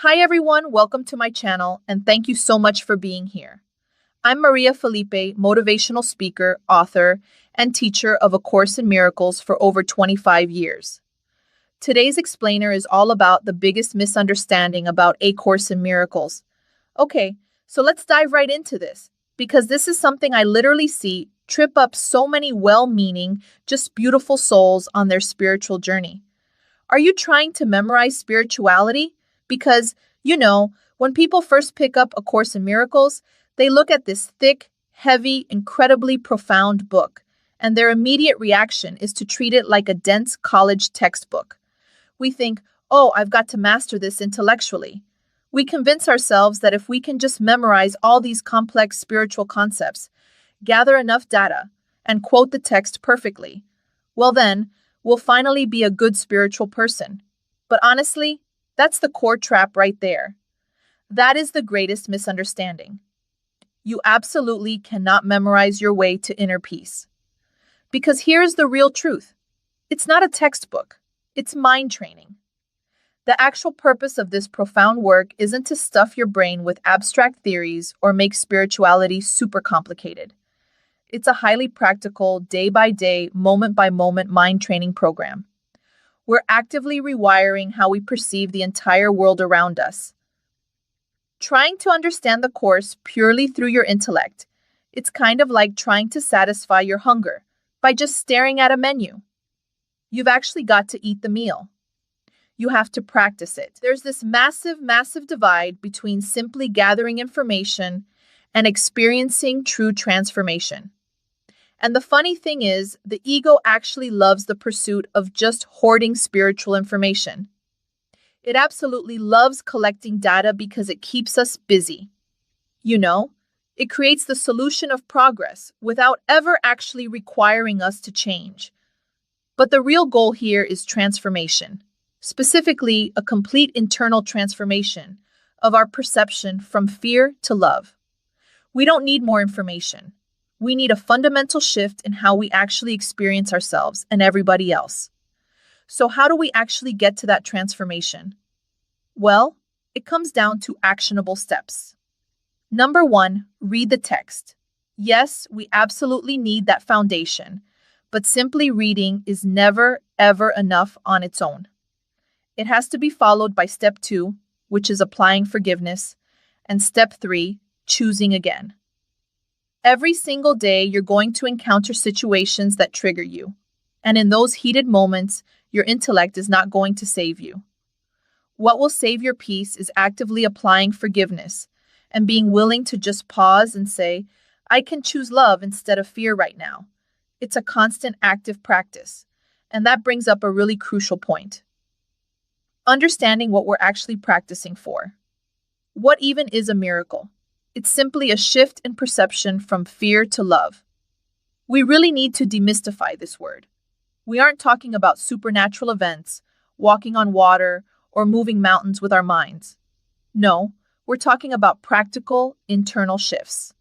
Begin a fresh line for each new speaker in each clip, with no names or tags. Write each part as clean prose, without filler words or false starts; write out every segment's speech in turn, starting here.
Hi everyone, welcome to my channel and thank you so much for being here. I'm Maria Felipe, motivational speaker, author, and teacher of A Course in Miracles for over 25 years. Today's explainer is all about the biggest misunderstanding about A Course in Miracles. Okay, so let's dive right into this, because this is something I literally see trip up so many well-meaning, just beautiful souls on their spiritual journey. Are you trying to memorize spirituality? Because, when people first pick up A Course in Miracles, they look at this thick, heavy, incredibly profound book, and their immediate reaction is to treat it like a dense college textbook. We think, oh, I've got to master this intellectually. We convince ourselves that if we can just memorize all these complex spiritual concepts, gather enough data, and quote the text perfectly, well then, we'll finally be a good spiritual person. But honestly, that's the core trap right there. That is the greatest misunderstanding. You absolutely cannot memorize your way to inner peace. Because here's the real truth. It's not a textbook. It's mind training. The actual purpose of this profound work isn't to stuff your brain with abstract theories or make spirituality super complicated. It's a highly practical, day-by-day, moment-by-moment mind training program. We're actively rewiring how we perceive the entire world around us. Trying to understand the Course purely through your intellect, it's kind of like trying to satisfy your hunger by just staring at a menu. You've actually got to eat the meal. You have to practice it. There's this massive, massive divide between simply gathering information and experiencing true transformation. And the funny thing is, the ego actually loves the pursuit of just hoarding spiritual information. It absolutely loves collecting data because it keeps us busy. It creates the solution of progress without ever actually requiring us to change. But the real goal here is transformation, specifically a complete internal transformation of our perception from fear to love. We don't need more information. We need a fundamental shift in how we actually experience ourselves and everybody else. So how do we actually get to that transformation? Well, it comes down to actionable steps. Number 1, read the text. Yes, we absolutely need that foundation, but simply reading is never, ever enough on its own. It has to be followed by step 2, which is applying forgiveness, and step 3, choosing again. Every single day, you're going to encounter situations that trigger you. And in those heated moments, your intellect is not going to save you. What will save your peace is actively applying forgiveness and being willing to just pause and say, I can choose love instead of fear right now. It's a constant active practice. And that brings up a really crucial point. Understanding what we're actually practicing for. What even is a miracle? It's simply a shift in perception from fear to love. We really need to demystify this word. We aren't talking about supernatural events, walking on water, or moving mountains with our minds. No, we're talking about practical, internal shifts.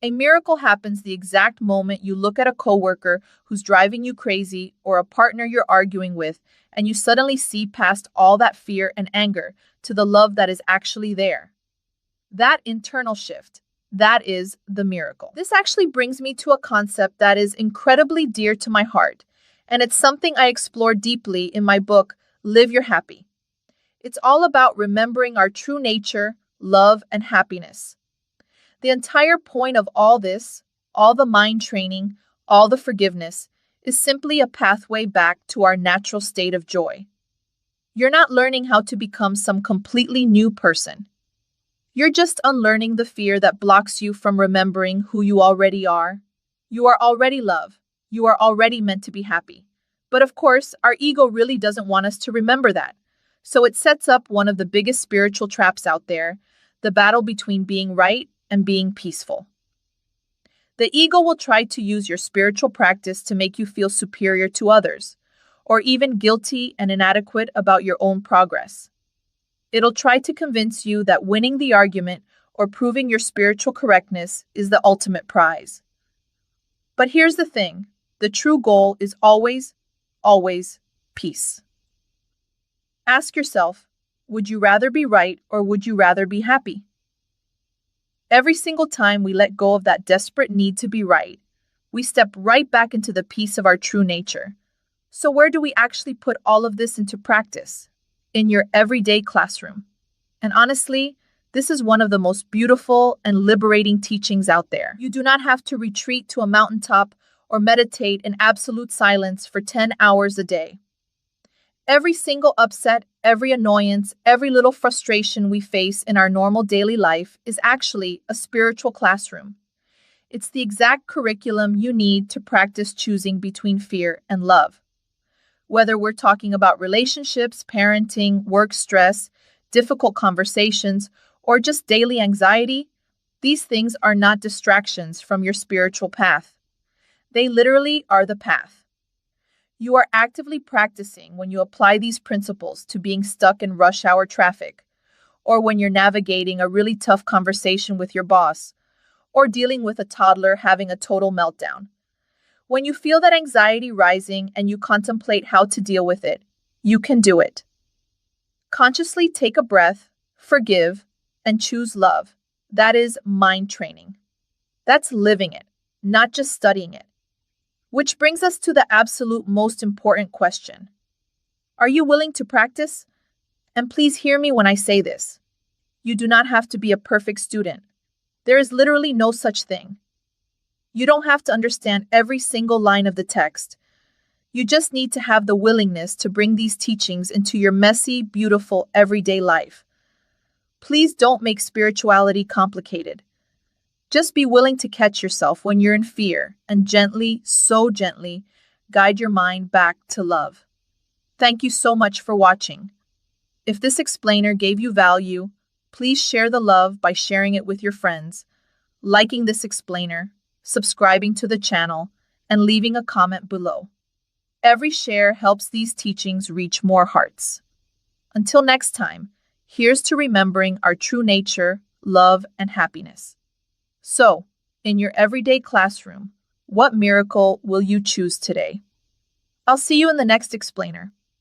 A miracle happens the exact moment you look at a coworker who's driving you crazy or a partner you're arguing with, and you suddenly see past all that fear and anger to the love that is actually there. That internal shift, that is the miracle. This actually brings me to a concept that is incredibly dear to my heart, and it's something I explore deeply in my book, Live Your Happy. It's all about remembering our true nature, love, and happiness. The entire point of all this, all the mind training, all the forgiveness, is simply a pathway back to our natural state of joy. You're not learning how to become some completely new person. You're just unlearning the fear that blocks you from remembering who you already are. You are already love. You are already meant to be happy. But of course, our ego really doesn't want us to remember that. So it sets up one of the biggest spiritual traps out there, the battle between being right and being peaceful. The ego will try to use your spiritual practice to make you feel superior to others, or even guilty and inadequate about your own progress. It'll try to convince you that winning the argument or proving your spiritual correctness is the ultimate prize. But here's the thing, the true goal is always, always peace. Ask yourself, Would you rather be right or would you rather be happy? Every single time we let go of that desperate need to be right, we step right back into the peace of our true nature. So, where do we actually put all of this into practice? In your everyday classroom. And honestly, this is one of the most beautiful and liberating teachings out there. You do not have to retreat to a mountaintop or meditate in absolute silence for 10 hours a day. Every single upset, every annoyance, every little frustration we face in our normal daily life is actually a spiritual classroom. It's the exact curriculum you need to practice choosing between fear and love. Whether we're talking about relationships, parenting, work stress, difficult conversations, or just daily anxiety, these things are not distractions from your spiritual path. They literally are the path. You are actively practicing when you apply these principles to being stuck in rush hour traffic, or when you're navigating a really tough conversation with your boss, or dealing with a toddler having a total meltdown. When you feel that anxiety rising and you contemplate how to deal with it, you can do it. Consciously take a breath, forgive, and choose love. That is mind training. That's living it, not just studying it. Which brings us to the absolute most important question. Are you willing to practice? And please hear me when I say this. You do not have to be a perfect student. There is literally no such thing. You don't have to understand every single line of the text. You just need to have the willingness to bring these teachings into your messy, beautiful, everyday life. Please don't make spirituality complicated. Just be willing to catch yourself when you're in fear and gently, so gently, guide your mind back to love. Thank you so much for watching. If this explainer gave you value, please share the love by sharing it with your friends, liking this explainer, subscribing to the channel, and leaving a comment below. Every share helps these teachings reach more hearts. Until next time, here's to remembering our true nature, love, and happiness. So, in your everyday classroom, what miracle will you choose today? I'll see you in the next explainer.